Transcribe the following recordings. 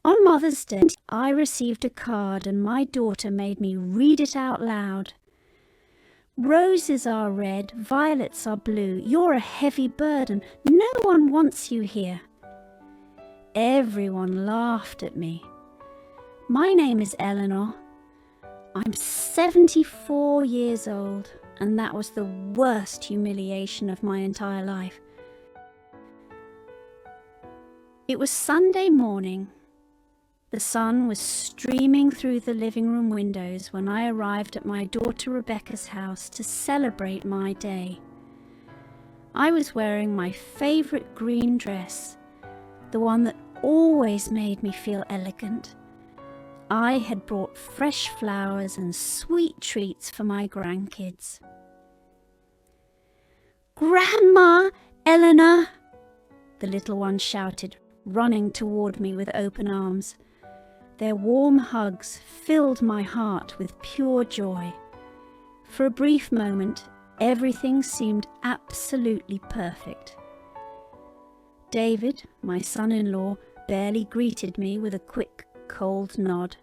On Mother's Day, I received a card and my daughter made me read it out loud. Roses are red, violets are blue. You're a heavy burden. No one wants you here. Everyone laughed at me. My name is Eleanor. I'm 74 years old, and that was the worst humiliation of my entire life. It was Sunday morning. The sun was streaming through the living room windows when I arrived at my daughter Rebecca's house to celebrate my day. I was wearing my favourite green dress, the one that always made me feel elegant. I had brought fresh flowers and sweet treats for my grandkids. "Grandma, Eleanor!" the little one shouted, running toward me with open arms. Their warm hugs filled my heart with pure joy. For a brief moment, everything seemed absolutely perfect. David, my son-in-law, barely greeted me with a quick, cold nod.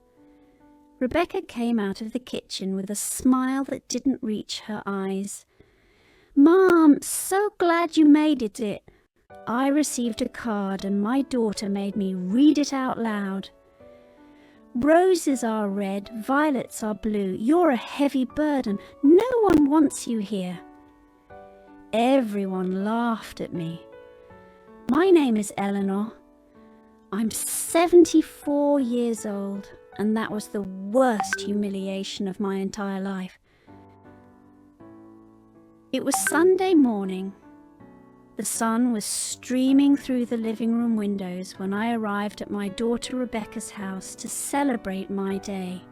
Rebecca came out of the kitchen with a smile that didn't reach her eyes. "Mom, so glad you made it. I received a card and my daughter made me read it out loud. Roses are red, violets are blue. You're a heavy burden. No one wants you here." Everyone laughed at me. My name is Eleanor. I'm 74 years old, and that was the worst humiliation of my entire life. It was Sunday morning. The sun was streaming through the living room windows when I arrived at my daughter Rebecca's house to celebrate my day.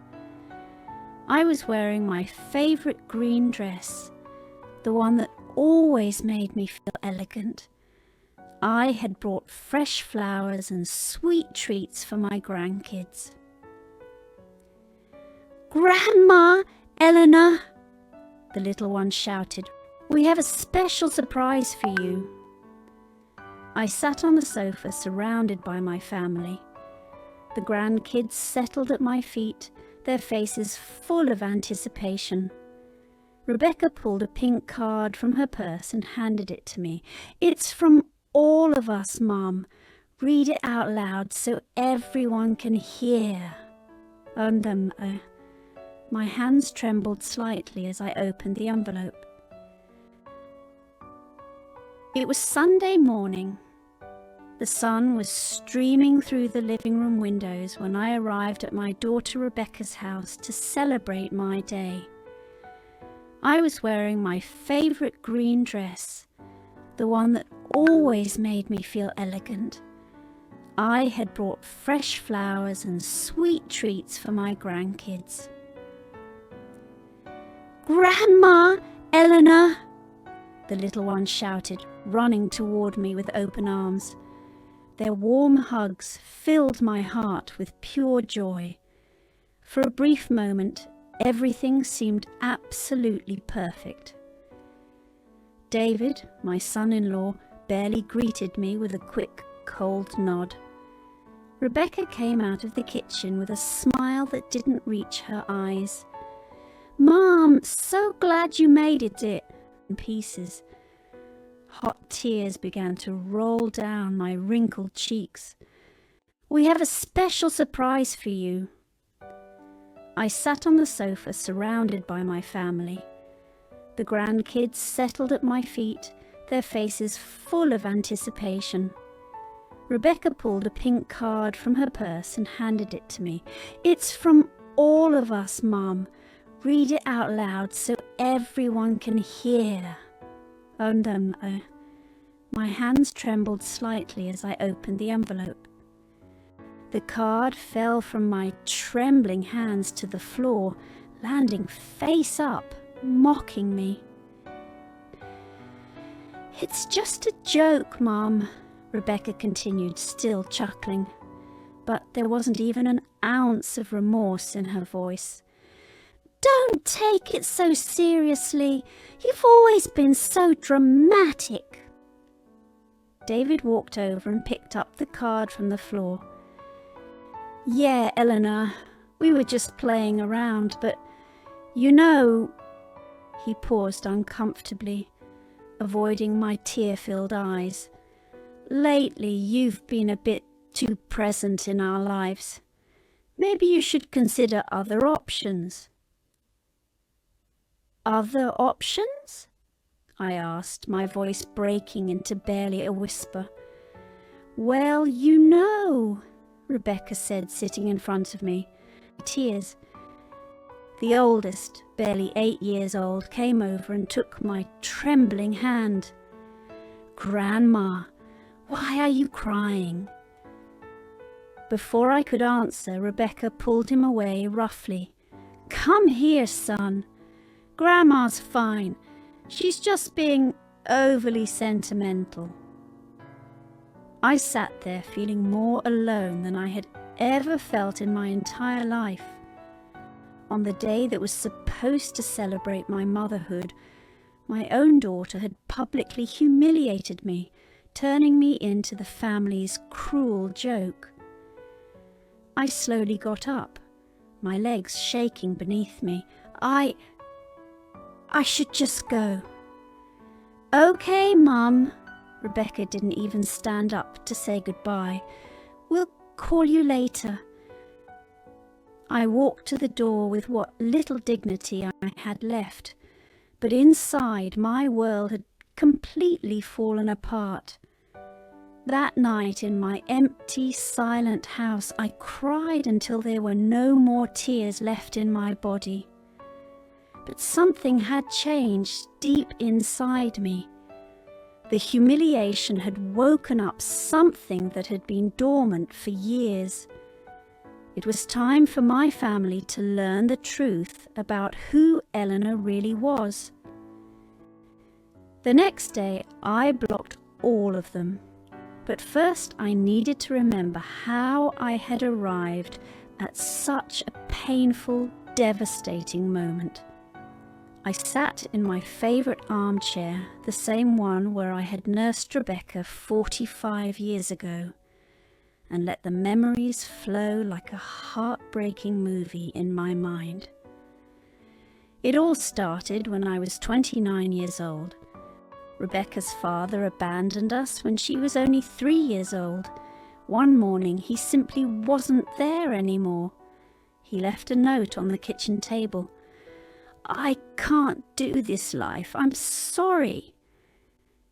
I was wearing my favourite green dress, the one that always made me feel elegant. I had brought fresh flowers and sweet treats for my grandkids. "Grandma, Eleanor!" the little one shouted. "We have a special surprise for you." I sat on the sofa surrounded by my family. The grandkids settled at my feet, their faces full of anticipation. Rebecca pulled a pink card from her purse and handed it to me. "It's from all of us, Mum. Read it out loud so everyone can hear." My hands trembled slightly as I opened the envelope. It was Sunday morning. The sun was streaming through the living room windows when I arrived at my daughter Rebecca's house to celebrate my day. I was wearing my favourite green dress, the one that always made me feel elegant. I had brought fresh flowers and sweet treats for my grandkids. "Grandma, Eleanor!" the little one shouted, running toward me with open arms. Their warm hugs filled my heart with pure joy. For a brief moment, everything seemed absolutely perfect. David, my son-in-law, barely greeted me with a quick, cold nod. Rebecca came out of the kitchen with a smile that didn't reach her eyes. "Mom, so glad you made it in pieces." Hot tears began to roll down my wrinkled cheeks. "We have a special surprise for you." I sat on the sofa surrounded by my family. The grandkids settled at my feet, their faces full of anticipation. Rebecca pulled a pink card from her purse and handed it to me. "It's from all of us, Mum. Read it out loud so everyone can hear." My hands trembled slightly as I opened the envelope. The card fell from my trembling hands to the floor, landing face up, mocking me. "It's just a joke, Mum," Rebecca continued, still chuckling. But there wasn't even an ounce of remorse in her voice. "Don't take it so seriously. You've always been so dramatic." David walked over and picked up the card from the floor. Yeah, Eleanor, we were just playing around, but you know, he paused uncomfortably, avoiding my tear-filled eyes. Lately, you've been a bit too present in our lives. Maybe you should consider other options. Other options? I asked, my voice breaking into barely a whisper. Well, you know, Rebecca said, sitting in front of me, tears. The oldest, barely 8 years old, came over and took my trembling hand. Grandma, why are you crying? Before I could answer, Rebecca pulled him away roughly. Come here, son. Grandma's fine. She's just being overly sentimental. I sat there feeling more alone than I had ever felt in my entire life. On the day that was supposed to celebrate my motherhood, my own daughter had publicly humiliated me, turning me into the family's cruel joke. I slowly got up, my legs shaking beneath me. I should just go. Okay, Mum. Rebecca didn't even stand up to say goodbye. We'll call you later. I walked to the door with what little dignity I had left, but inside my world had completely fallen apart. That night in my empty, silent house, I cried until there were no more tears left in my body. But something had changed deep inside me. The humiliation had woken up something that had been dormant for years. It was time for my family to learn the truth about who Eleanor really was. The next day, I blocked all of them. But first, I needed to remember how I had arrived at such a painful, devastating moment. I sat in my favourite armchair, the same one where I had nursed Rebecca 45 years ago, and let the memories flow like a heartbreaking movie in my mind. It all started when I was 29 years old. Rebecca's father abandoned us when she was only 3 years old. One morning, he simply wasn't there anymore. He left a note on the kitchen table. I can't do this life. I'm sorry.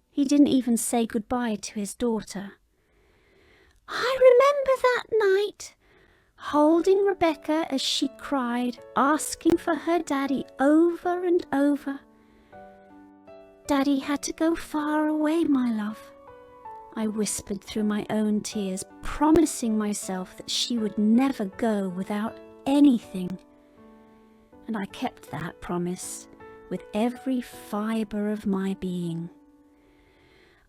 He didn't even say goodbye to his daughter. I remember that night, holding Rebecca as she cried, asking for her daddy over and over. Daddy had to go far away, my love. I whispered through my own tears, promising myself that she would never go without anything. And I kept that promise with every fibre of my being.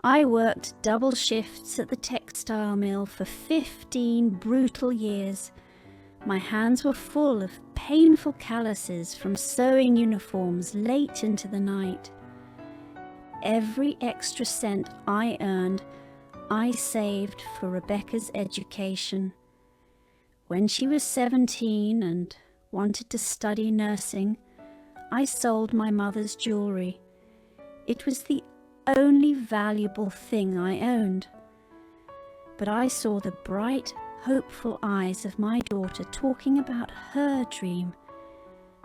I worked double shifts at the textile mill for 15 brutal years. My hands were full of painful calluses from sewing uniforms late into the night. Every extra cent I earned, I saved for Rebecca's education. When she was 17 and wanted to study nursing, I sold my mother's jewellery. It was the only valuable thing I owned. But I saw the bright, hopeful eyes of my daughter talking about her dream,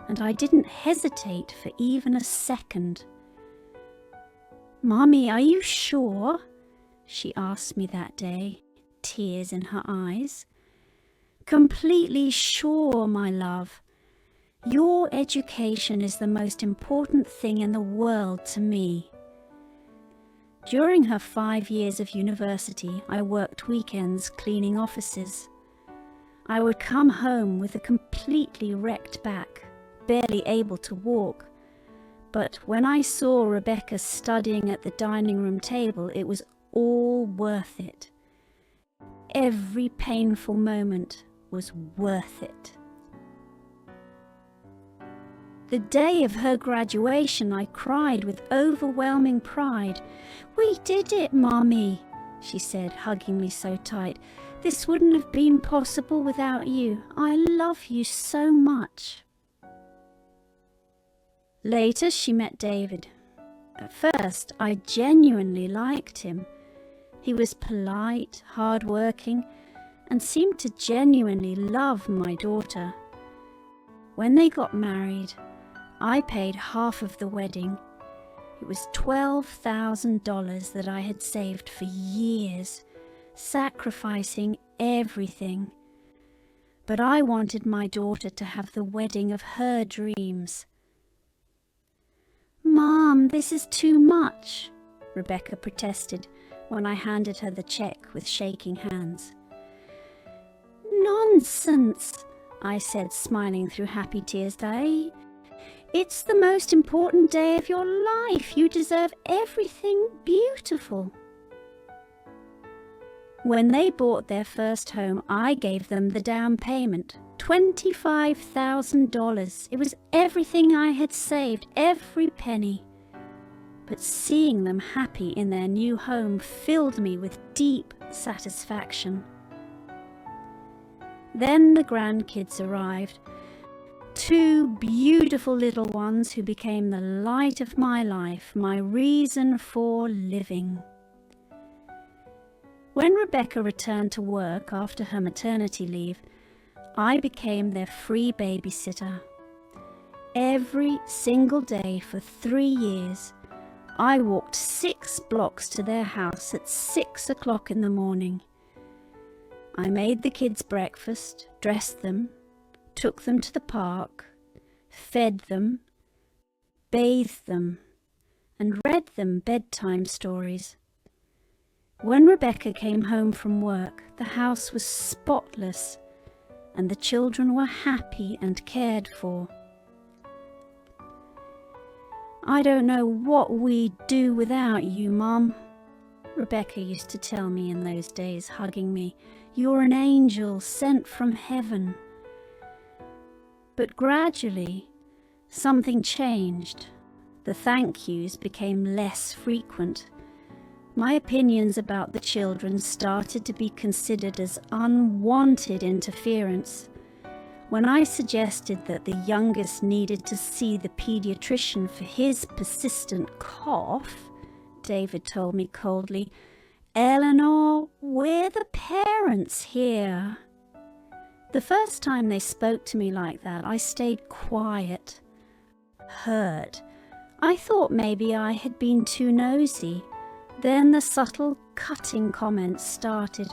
and I didn't hesitate for even a second. Mommy, are you sure? She asked me that day, tears in her eyes. Completely sure, my love. Your education is the most important thing in the world to me. During her 5 years of university, I worked weekends cleaning offices. I would come home with a completely wrecked back, barely able to walk. But when I saw Rebecca studying at the dining room table, it was all worth it. Every painful moment was worth it. The day of her graduation, I cried with overwhelming pride. We did it, Mommy, she said, hugging me so tight. This wouldn't have been possible without you. I love you so much." Later, she met David. At first, I genuinely liked him. He was polite, hard-working, and seemed to genuinely love my daughter. When they got married, I paid half of the wedding. It was $12,000 that I had saved for years, sacrificing everything. But I wanted my daughter to have the wedding of her dreams. "Mom, this is too much," Rebecca protested when I handed her the check with shaking hands. "Nonsense," I said, smiling through happy tears. "It's the most important day of your life. You deserve everything beautiful." When they bought their first home, I gave them the down payment, $25,000. It was everything I had saved, every penny. But seeing them happy in their new home filled me with deep satisfaction. Then the grandkids arrived, 2 beautiful little ones who became the light of my life, my reason for living. When Rebecca returned to work after her maternity leave, I became their free babysitter. Every single day for 3 years, I walked 6 blocks to their house at 6 o'clock in the morning. I made the kids breakfast, dressed them, took them to the park, fed them, bathed them, and read them bedtime stories. When Rebecca came home from work, the house was spotless, and the children were happy and cared for. "I don't know what we'd do without you, Mum," Rebecca used to tell me in those days, hugging me. "You're an angel sent from heaven." But gradually, something changed. The thank yous became less frequent. My opinions about the children started to be considered as unwanted interference. When I suggested that the youngest needed to see the pediatrician for his persistent cough, David told me coldly, "Eleanor, we're the parents here." The first time they spoke to me like that, I stayed quiet, hurt. I thought maybe I had been too nosy. Then the subtle, cutting comments started.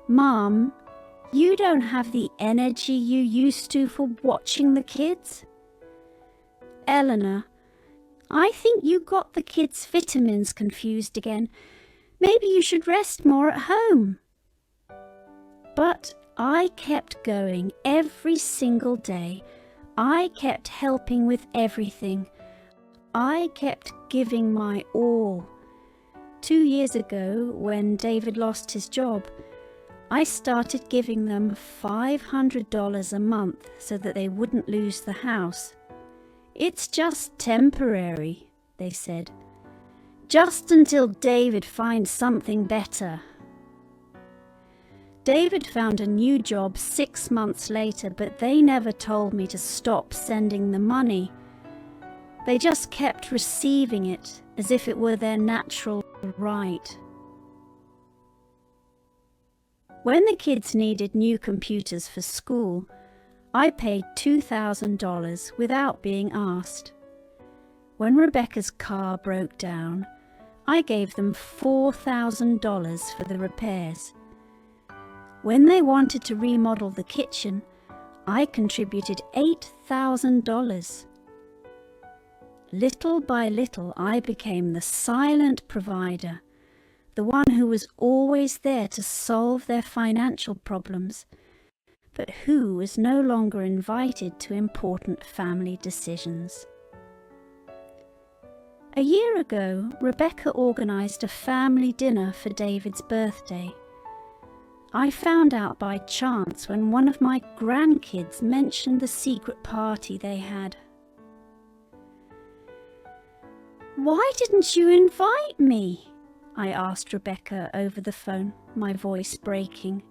"Mum, you don't have the energy you used to for watching the kids." "Eleanor, I think you got the kids' vitamins confused again. Maybe you should rest more at home." But I kept going every single day. I kept helping with everything. I kept giving my all. 2 years ago, when David lost his job, I started giving them $500 a month so that they wouldn't lose the house. "It's just temporary," they said. "Just until David finds something better." David found a new job 6 months later, but they never told me to stop sending the money. They just kept receiving it as if it were their natural right. When the kids needed new computers for school, I paid $2,000 without being asked. When Rebecca's car broke down, I gave them $4,000 for the repairs. When they wanted to remodel the kitchen, I contributed $8,000. Little by little, I became the silent provider, the one who was always there to solve their financial problems, but who was no longer invited to important family decisions. A year ago, Rebecca organized a family dinner for David's birthday. I found out by chance when one of my grandkids mentioned the secret party they had. "Why didn't you invite me?" I asked Rebecca over the phone, my voice breaking.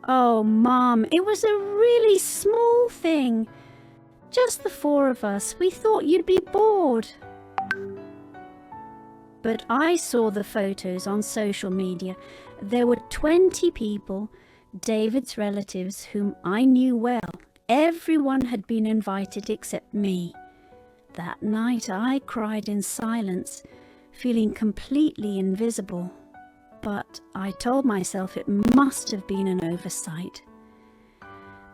"Oh, Mom, it was a really small thing. Just the four of us. We thought you'd be bored." But I saw the photos on social media. There were 20 people, David's relatives, whom I knew well. Everyone had been invited except me. That night I cried in silence, feeling completely invisible. But I told myself it must have been an oversight.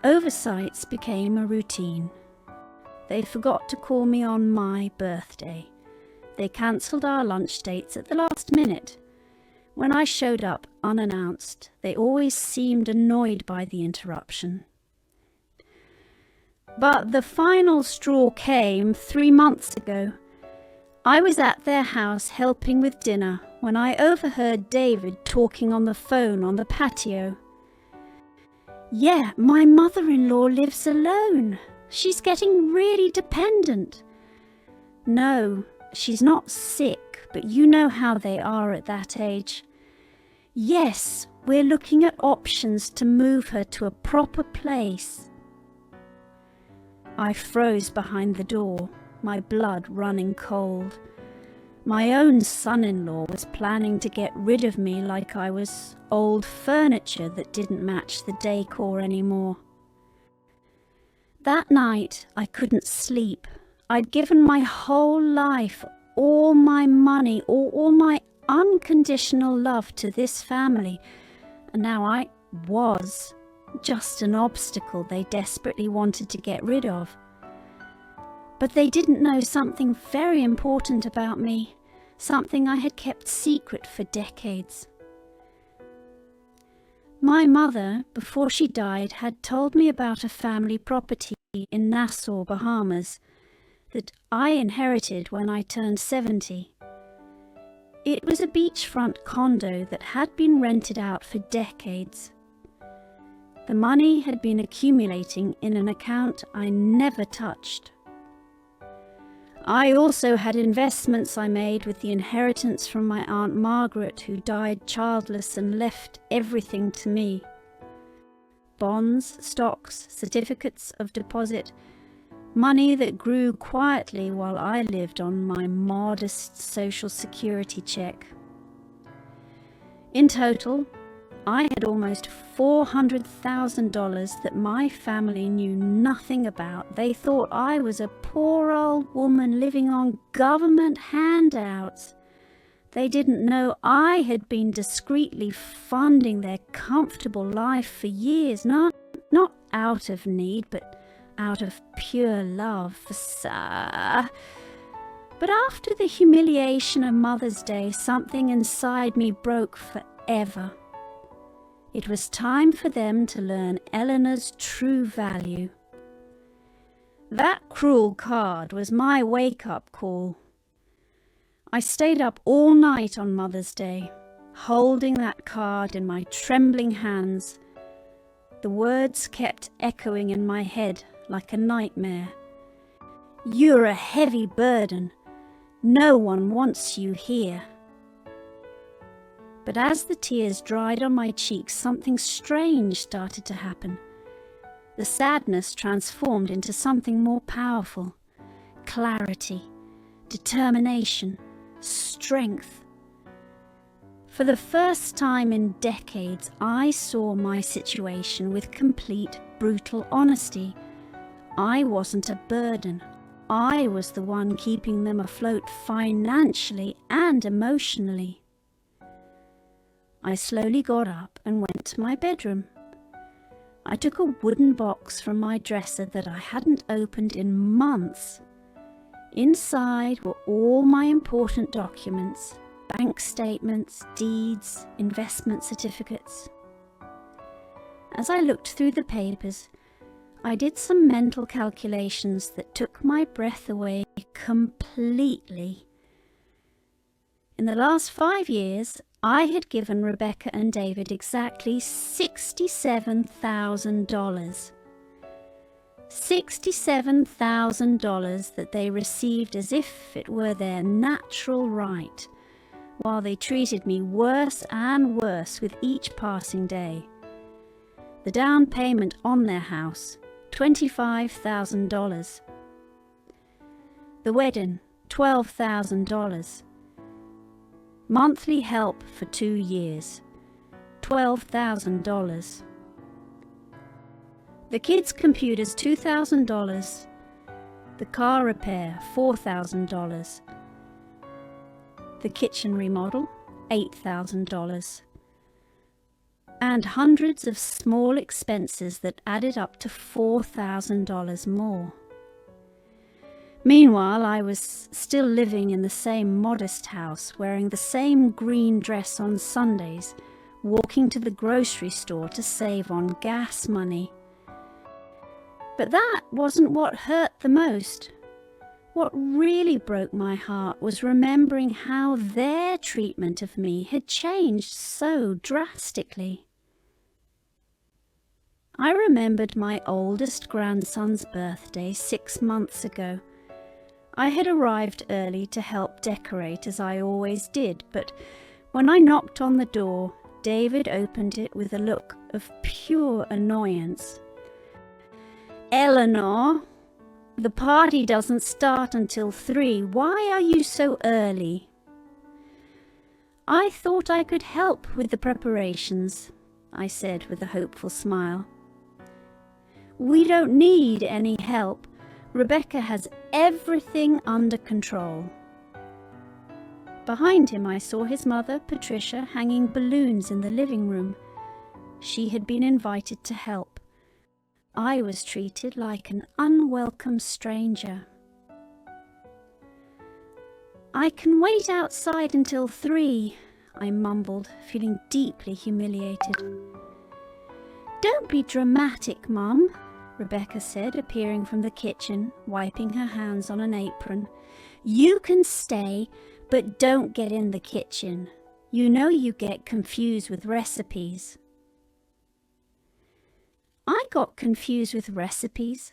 Oversights became a routine. They forgot to call me on my birthday. They cancelled our lunch dates at the last minute. When I showed up unannounced, they always seemed annoyed by the interruption. But the final straw came 3 months ago. I was at their house helping with dinner when I overheard David talking on the phone on the patio. "Yeah, my mother-in-law lives alone. She's getting really dependent." "No, she's not sick, but you know how they are at that age." "Yes, we're looking at options to move her to a proper place." I froze behind the door, my blood running cold. My own son-in-law was planning to get rid of me like I was old furniture that didn't match the decor anymore. That night I couldn't sleep. I'd given my whole life, all my money, all my unconditional love to this family, and now I was just an obstacle they desperately wanted to get rid of. But they didn't know something very important about me, something I had kept secret for decades. My mother, before she died, had told me about a family property in Nassau, Bahamas, that I inherited when I turned 70. It was a beachfront condo that had been rented out for decades. The money had been accumulating in an account I never touched. I also had investments I made with the inheritance from my Aunt Margaret, who died childless and left everything to me. Bonds, stocks, certificates of deposit, money that grew quietly while I lived on my modest Social Security check. In total, I had almost $400,000 that my family knew nothing about. They thought I was a poor old woman living on government handouts. They didn't know I had been discreetly funding their comfortable life for years, not out of need, but out of pure love for Sir. But after the humiliation of Mother's Day, something inside me broke forever. It was time for them to learn Eleanor's true value. That cruel card was my wake-up call. I stayed up all night on Mother's Day, holding that card in my trembling hands. The words kept echoing in my head like a nightmare. "You're a heavy burden. No one wants you here." But as the tears dried on my cheeks, something strange started to happen. The sadness transformed into something more powerful. Clarity, determination, strength. For the first time in decades, I saw my situation with complete, brutal honesty. I wasn't a burden. I was the one keeping them afloat financially and emotionally. I slowly got up and went to my bedroom. I took a wooden box from my dresser that I hadn't opened in months. Inside were all my important documents, bank statements, deeds, investment certificates. As I looked through the papers, I did some mental calculations that took my breath away completely. In the last 5 years, I had given Rebecca and David exactly $67,000. $67,000 that they received as if it were their natural right, while they treated me worse and worse with each passing day. The down payment on their house, $25,000. The wedding, $12,000. Monthly help for 2 years, $12,000. The kids' computers, $2,000. The car repair, $4,000. The kitchen remodel, $8,000. And hundreds of small expenses that added up to $4,000 more. Meanwhile, I was still living in the same modest house, wearing the same green dress on Sundays, walking to the grocery store to save on gas money. But that wasn't what hurt the most. What really broke my heart was remembering how their treatment of me had changed so drastically. I remembered my oldest grandson's birthday 6 months ago. I had arrived early to help decorate as I always did, but when I knocked on the door, David opened it with a look of pure annoyance. "Eleanor, the party doesn't start until 3. Why are you so early?" "I thought I could help with the preparations," I said with a hopeful smile. "We don't need any help. Rebecca has everything under control." Behind him I saw his mother, Patricia, hanging balloons in the living room. She had been invited to help. I was treated like an unwelcome stranger. "I can wait outside until 3, I mumbled, feeling deeply humiliated. "Don't be dramatic, Mum," Rebecca said, appearing from the kitchen, wiping her hands on an apron. "You can stay, but don't get in the kitchen. You know you get confused with recipes." I got confused with recipes.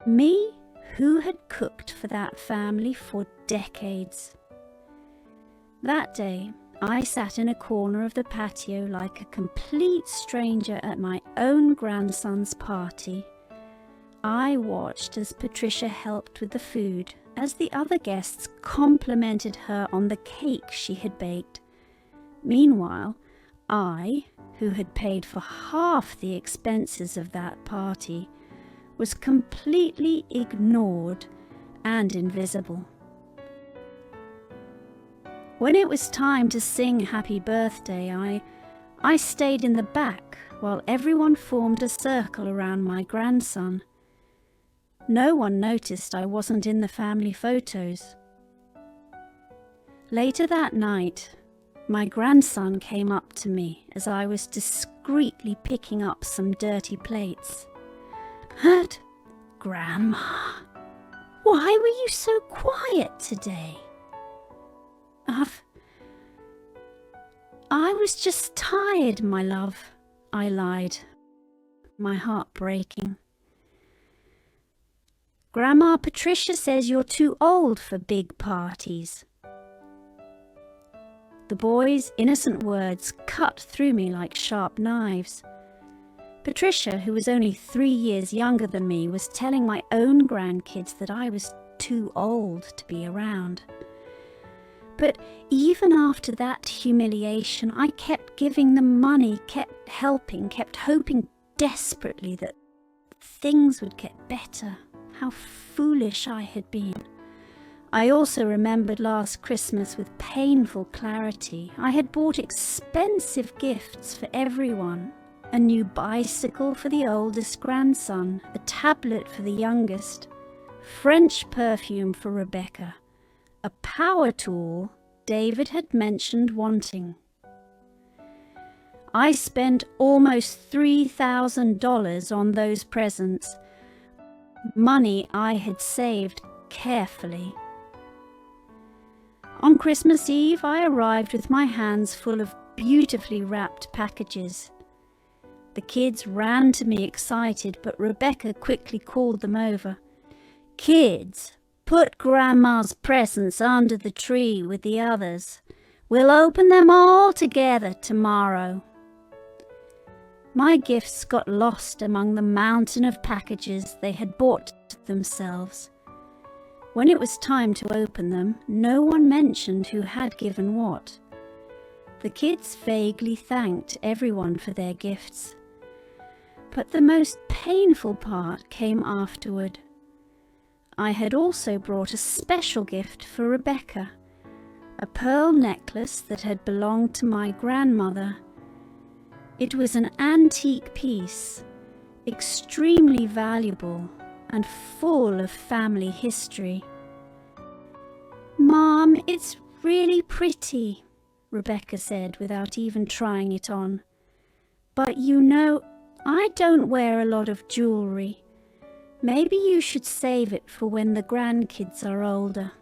Me, who had cooked for that family for decades. That day, I sat in a corner of the patio like a complete stranger at my own grandson's party. I watched as Patricia helped with the food, as the other guests complimented her on the cake she had baked. Meanwhile, I, who had paid for half the expenses of that party, was completely ignored and invisible. When it was time to sing Happy Birthday, I stayed in the back while everyone formed a circle around my grandson. No one noticed I wasn't in the family photos. Later that night, my grandson came up to me as I was discreetly picking up some dirty plates. "Hurt, Grandma, why were you so quiet today?" I was just tired, my love," I lied, my heart breaking. "Grandma Patricia says you're too old for big parties." The boy's innocent words cut through me like sharp knives. Patricia, who was only 3 years younger than me, was telling my own grandkids that I was too old to be around. But even after that humiliation, I kept giving them money, kept helping, kept hoping desperately that things would get better. How foolish I had been. I also remembered last Christmas with painful clarity. I had bought expensive gifts for everyone. A new bicycle for the oldest grandson, a tablet for the youngest, French perfume for Rebecca, a power tool David had mentioned wanting. I spent almost $3,000 on those presents, money I had saved carefully. On Christmas Eve, I arrived with my hands full of beautifully wrapped packages. The kids ran to me excited, but Rebecca quickly called them over. "Kids, put Grandma's presents under the tree with the others. We'll open them all together tomorrow." My gifts got lost among the mountain of packages they had bought themselves. When it was time to open them, no one mentioned who had given what. The kids vaguely thanked everyone for their gifts. But the most painful part came afterward. I had also brought a special gift for Rebecca, a pearl necklace that had belonged to my grandmother. It was an antique piece, extremely valuable and full of family history. "Mom, it's really pretty," Rebecca said without even trying it on. "But you know, I don't wear a lot of jewelry. Maybe you should save it for when the grandkids are older."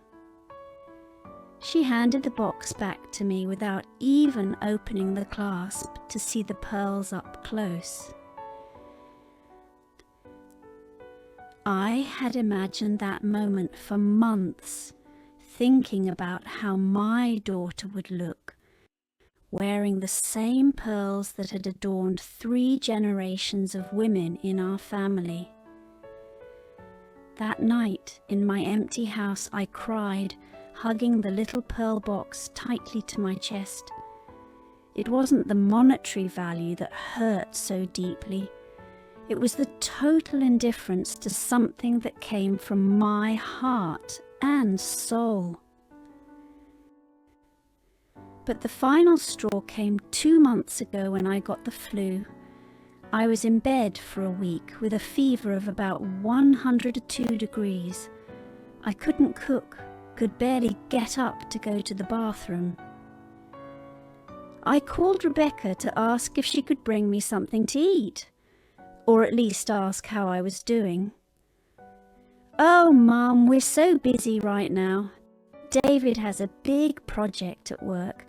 She handed the box back to me without even opening the clasp to see the pearls up close. I had imagined that moment for months, thinking about how my daughter would look, wearing the same pearls that had adorned 3 generations of women in our family. That night, in my empty house, I cried, hugging the little pearl box tightly to my chest. It wasn't the monetary value that hurt so deeply. It was the total indifference to something that came from my heart and soul. But the final straw came 2 months ago when I got the flu. I was in bed for a week with a fever of about 102 degrees. I couldn't cook, could barely get up to go to the bathroom. I called Rebecca to ask if she could bring me something to eat, or at least ask how I was doing. "Oh, Mum, we're so busy right now. David has a big project at work,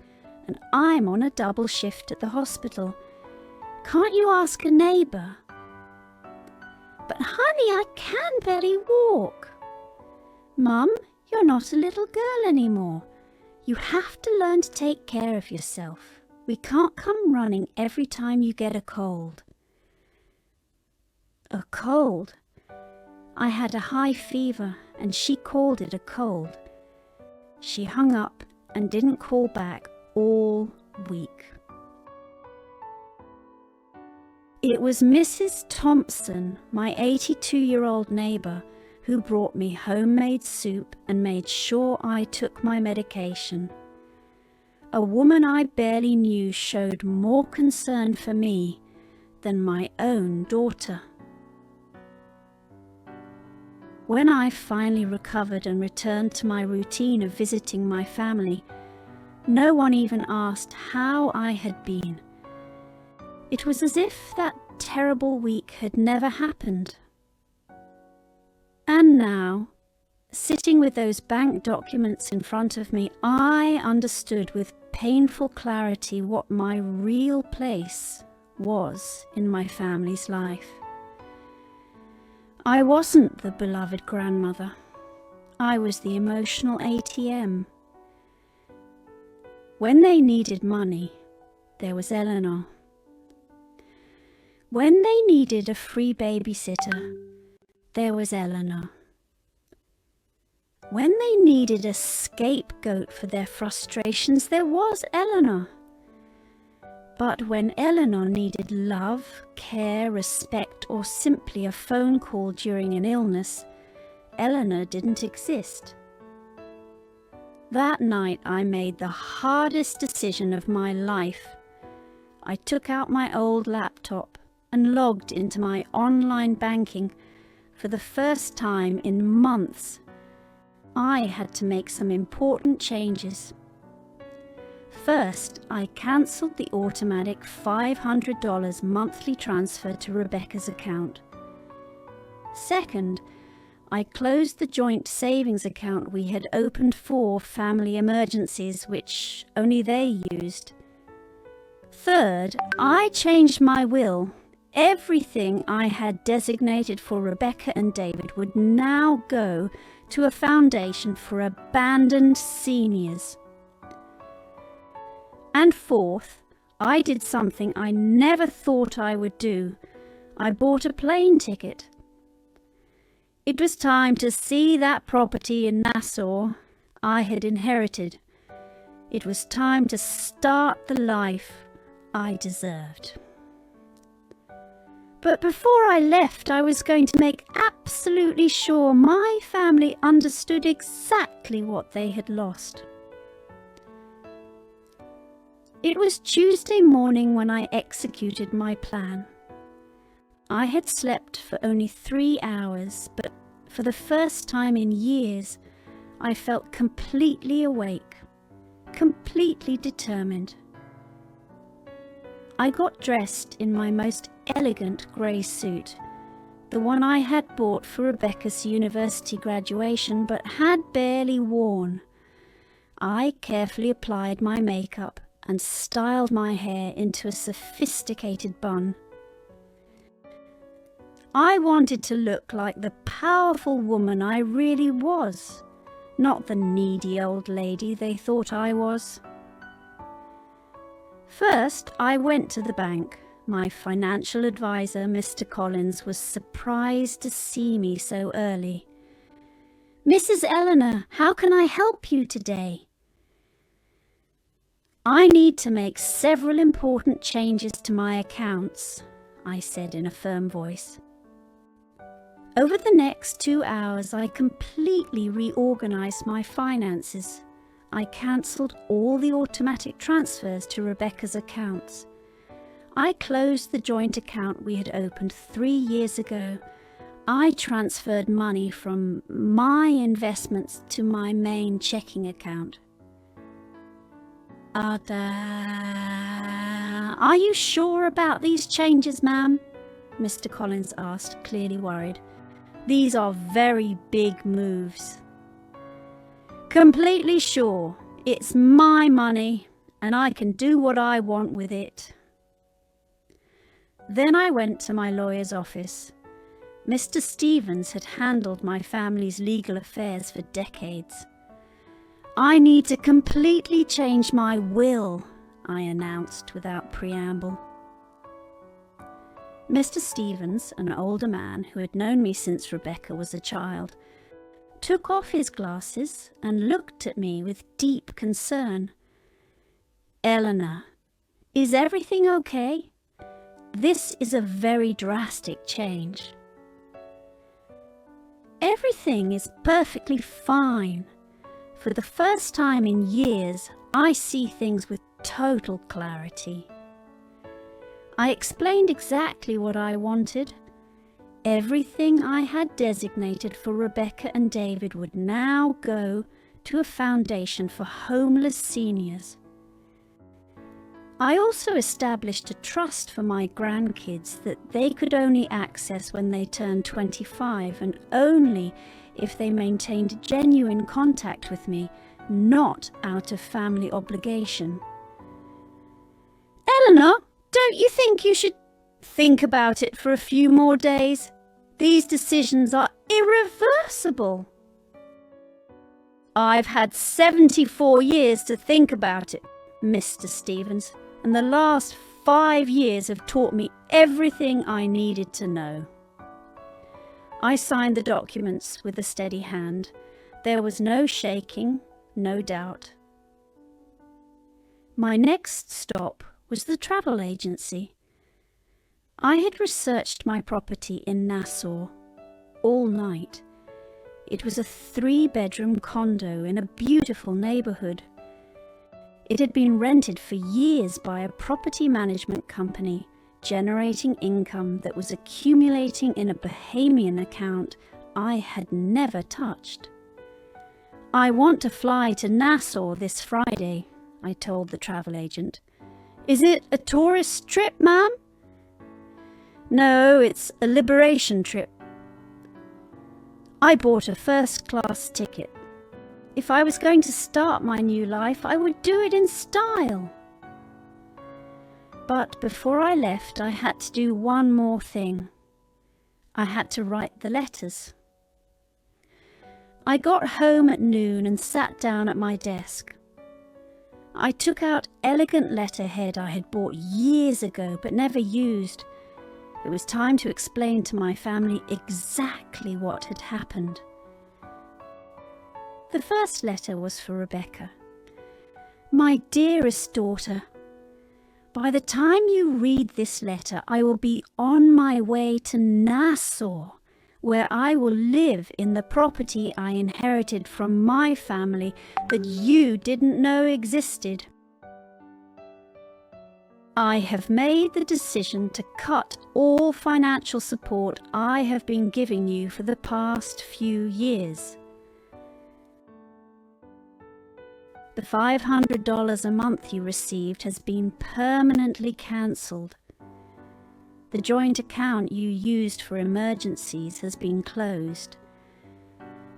and I'm on a double shift at the hospital. Can't you ask a neighbour?" "But honey, I can barely walk." "Mum, you're not a little girl anymore. You have to learn to take care of yourself. We can't come running every time you get a cold." A cold? I had a high fever and she called it a cold. She hung up and didn't call back all week. It was Mrs. Thompson, my 82-year-old neighbour, who brought me homemade soup and made sure I took my medication. A woman I barely knew showed more concern for me than my own daughter. When I finally recovered and returned to my routine of visiting my family, no one even asked how I had been. It was as if that terrible week had never happened. And now, sitting with those bank documents in front of me, I understood with painful clarity what my real place was in my family's life. I wasn't the beloved grandmother. I was the emotional ATM. When they needed money, there was Eleanor. When they needed a free babysitter, there was Eleanor. When they needed a scapegoat for their frustrations, there was Eleanor. But when Eleanor needed love, care, respect, or simply a phone call during an illness, Eleanor didn't exist. That night I made the hardest decision of my life. I took out my old laptop and logged into my online banking. For the first time in months, I had to make some important changes. First, I cancelled the automatic $500 monthly transfer to Rebecca's account. Second, I closed the joint savings account we had opened for family emergencies, which only they used. Third, I changed my will, everything I had designated for Rebecca and David would now go to a foundation for abandoned seniors. And fourth, I did something I never thought I would do. I bought a plane ticket. It was time to see that property in Nassau I had inherited. It was time to start the life I deserved. But before I left, I was going to make absolutely sure my family understood exactly what they had lost. It was Tuesday morning when I executed my plan. I had slept for only 3 hours, but for the first time in years, I felt completely awake, completely determined. I got dressed in my most elegant grey suit, the one I had bought for Rebecca's university graduation but had barely worn. I carefully applied my makeup and styled my hair into a sophisticated bun. I wanted to look like the powerful woman I really was, not the needy old lady they thought I was. First, I went to the bank. My financial advisor, Mr. Collins, was surprised to see me so early. "Mrs. Eleanor, how can I help you today?" "I need to make several important changes to my accounts," I said in a firm voice. Over the next 2 hours, I completely reorganized my finances. I cancelled all the automatic transfers to Rebecca's accounts. I closed the joint account we had opened 3 years ago. I transferred money from my investments to my main checking account. Are you sure about these changes, ma'am?" Mr. Collins asked, clearly worried. "These are very big moves." "Completely sure. It's my money, and I can do what I want with it." Then I went to my lawyer's office. Mr. Stevens had handled my family's legal affairs for decades. "I need to completely change my will," I announced without preamble. Mr. Stevens, an older man who had known me since Rebecca was a child, took off his glasses and looked at me with deep concern. "Eleanor, is everything okay? This is a very drastic change." "Everything is perfectly fine. For the first time in years, I see things with total clarity." I explained exactly what I wanted. Everything I had designated for Rebecca and David would now go to a foundation for homeless seniors. I also established a trust for my grandkids that they could only access when they turned 25 and only if they maintained genuine contact with me, not out of family obligation. "Eleanor, don't you think you should think about it for a few more days? These decisions are irreversible." "I've had 74 years to think about it, Mr. Stevens, and the last 5 years have taught me everything I needed to know." I signed the documents with a steady hand. There was no shaking, no doubt. My next stop was the travel agency. I had researched my property in Nassau all night. It was a 3-bedroom condo in a beautiful neighbourhood. It had been rented for years by a property management company, generating income that was accumulating in a Bahamian account I had never touched. "I want to fly to Nassau this Friday," I told the travel agent. "Is it a tourist trip, ma'am?" "No, it's a liberation trip. I bought a first-class ticket. If I was going to start my new life, I would do it in style." But before I left, I had to do one more thing. I had to write the letters. I got home at noon and sat down at my desk. I took out elegant letterhead I had bought years ago but never used. It was time to explain to my family exactly what had happened. The first letter was for Rebecca. My dearest daughter, by the time you read this letter, I will be on my way to Nassau, where I will live in the property I inherited from my family that you didn't know existed. I have made the decision to cut all financial support I have been giving you for the past few years. The $500 a month you received has been permanently cancelled. The joint account you used for emergencies has been closed.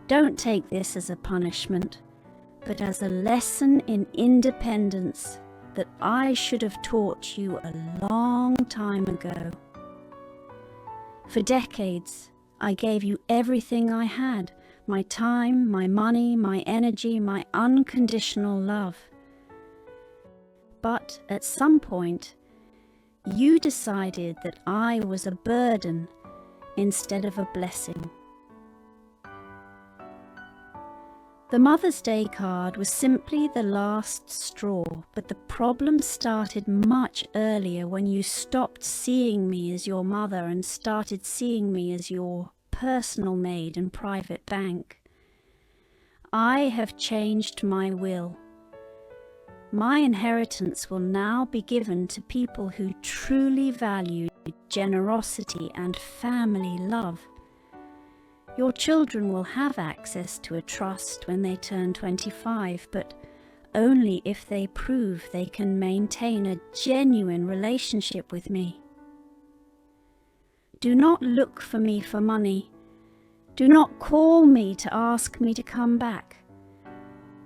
Don't take this as a punishment, but as a lesson in independence that I should have taught you a long time ago. For decades, I gave you everything I had, my time, my money, my energy, my unconditional love. But at some point, you decided that I was a burden instead of a blessing. The Mother's Day card was simply the last straw, but the problem started much earlier when you stopped seeing me as your mother and started seeing me as your personal maid and private bank. I have changed my will. My inheritance will now be given to people who truly value generosity and family love. Your children will have access to a trust when they turn 25, but only if they prove they can maintain a genuine relationship with me. Do not look for me for money. Do not call me to ask me to come back.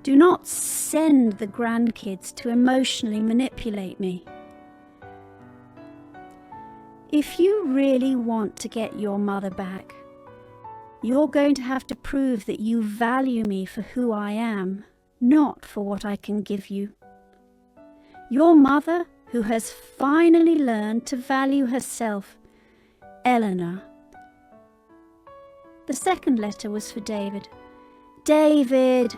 Do not send the grandkids to emotionally manipulate me. If you really want to get your mother back, you're going to have to prove that you value me for who I am, not for what I can give you. Your mother, who has finally learned to value herself, Eleanor. The second letter was for David. David,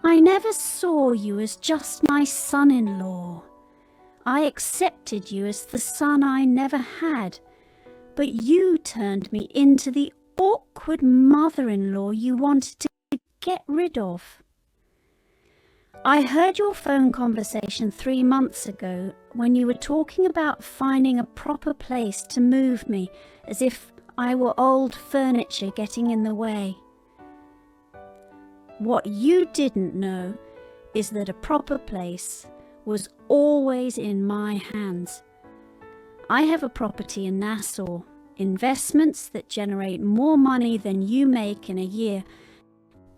I never saw you as just my son-in-law. I accepted you as the son I never had, but you turned me into the awkward mother-in-law you wanted to get rid of. I heard your phone conversation 3 months ago when you were talking about finding a proper place to move me, as if I were old furniture getting in the way. What you didn't know is that a proper place was always in my hands. I have a property in Nassau, investments that generate more money than you make in a year,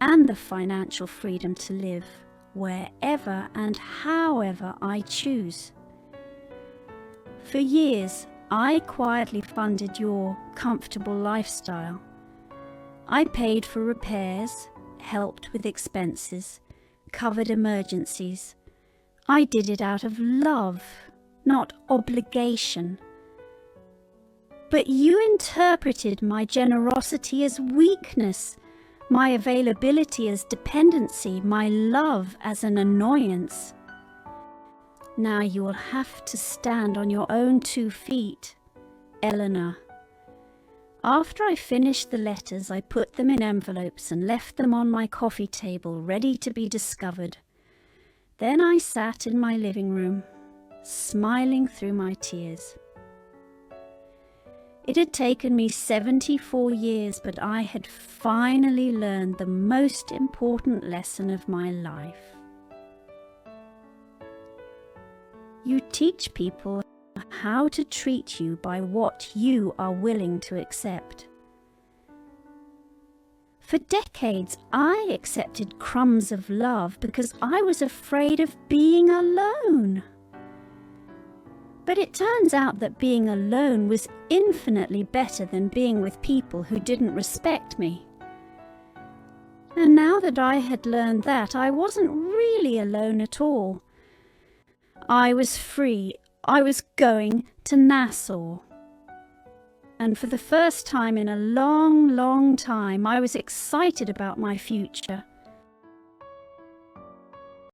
and the financial freedom to live wherever and however I choose. For years, I quietly funded your comfortable lifestyle. I paid for repairs, helped with expenses, covered emergencies. I did it out of love, not obligation. But you interpreted my generosity as weakness, my availability as dependency, my love as an annoyance. Now you will have to stand on your own 2 feet, Eleanor. After I finished the letters, I put them in envelopes and left them on my coffee table, ready to be discovered. Then I sat in my living room, smiling through my tears. It had taken me 74 years, but I had finally learned the most important lesson of my life. You teach people how to treat you by what you are willing to accept. For decades, I accepted crumbs of love because I was afraid of being alone. But it turns out that being alone was infinitely better than being with people who didn't respect me. And now that I had learned that, I wasn't really alone at all. I was free. I was going to Nassau. And for the first time in a long, long time, I was excited about my future.